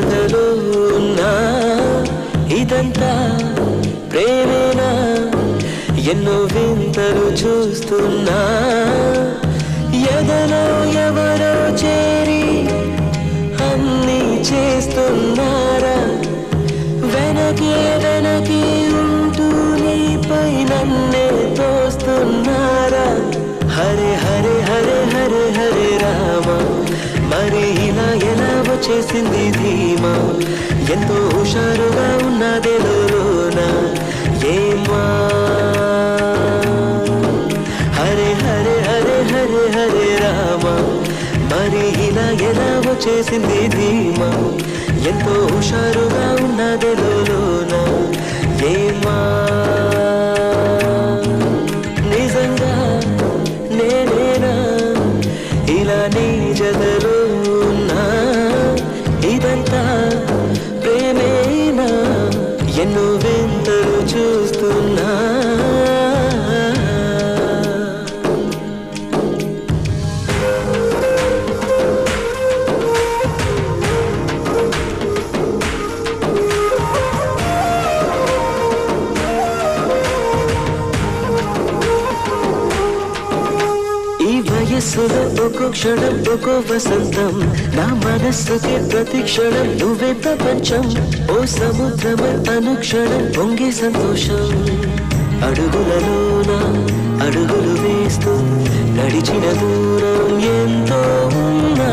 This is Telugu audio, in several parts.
జతలో ఉన్నా ఇదంతా ప్రేమేనా ఎన్నో వింతలు చూస్తున్నా ఎదలో ఎవరో చేరి అన్నీ చేస్తున్నారా వెనకే వెనకే ఉంటూ నీపై నన్నే తోస్తున్నారా హరే హరే హరే హరే హరే రామ మరి ఇలా ఎలా వచ్చేసింది ధీమా ఎంతో హుషారుగా ఉన్నదే లోన ఏమా హరే హరే హరే హరే హరే రామ మరి ఇలా ఎలా వచ్చేసింది ధీమా ఎంతో హుషారుగా ఉన్నదే లోన ఏమా నిజంగా నేనేనా ఇలా నీ జతలో ఉన్నా ఇదంతా ప్రేమేనా ఎన్నో వింతలు చూస్తున్నా వయస్సులో ఒక్కో క్షణం ఒక్కో వసంతం నా మనస్సుకి ప్రతి క్షణం నువ్వే ప్రపంచం ఓ సముద్రమై అనుక్షణం పొంగే సంతోషం అడుగులలోన అడుగులు వేస్తూ నడిచిన దూరం ఎంతో ఉన్నా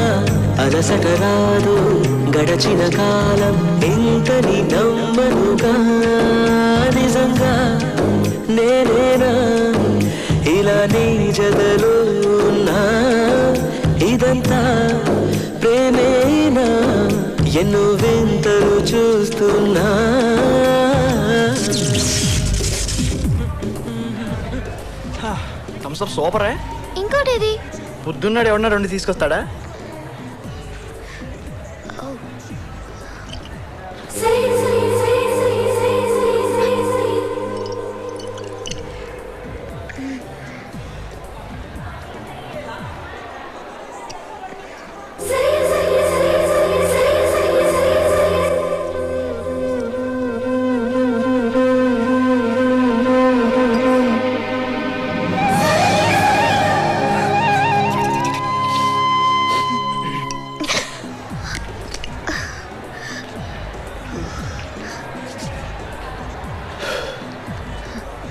అలసట రాదు గడచిన కాలం ఇంతని నమ్మనుగా నిజంగా నేనేనా ఇలా నీ జతలో ఉన్నా ఇదంతా ప్రేమేనా ఎన్నో వింతలు చూస్తున్నా థమ్స్అప్ సూపరే ఇంకోటేది పొద్దున్నాడు ఎవడన్నా రెండు తీసుకొస్తాడా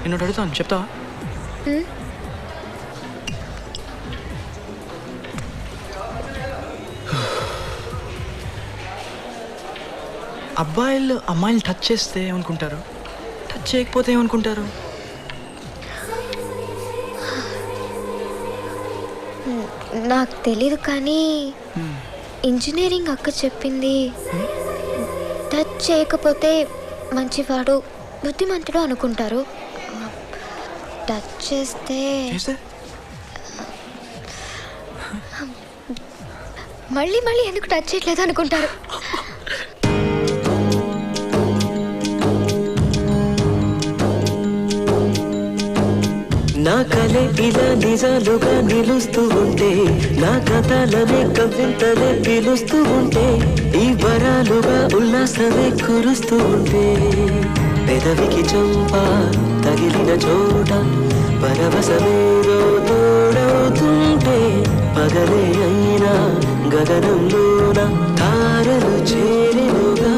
నిన్ను అడుగుతాను చెప్తావా అబ్బాయిలు అమ్మాయిలు టచ్ చేస్తే ఏమనుకుంటారు టచ్ చేయకపోతే ఏమనుకుంటారు నాకు తెలీదు కానీ ఇంజనీరింగ్ అక్క చెప్పింది టచ్ చేయకపోతే మంచివాడు బుద్ధిమంతుడు అనుకుంటారు టచ్ చేస్తే మళ్ళీ మళ్ళీ ఎందుకు టచ్ చేయట్లేదు అనుకుంటారు నా కలే ఇలా నిజాలుగా నిలుస్తూ ఉంటే నా కథలనే కవింతలే పిలుస్తూ ఉంటే ఈ వరాలుగా ఉల్లాసమే కురుస్తూ ఉంటే పెదవికి చంప తగిలిన చోట పరవశమేదో తోడవుతుంటే పగలే అయినా గగనంలోన తారలు చేరినుగా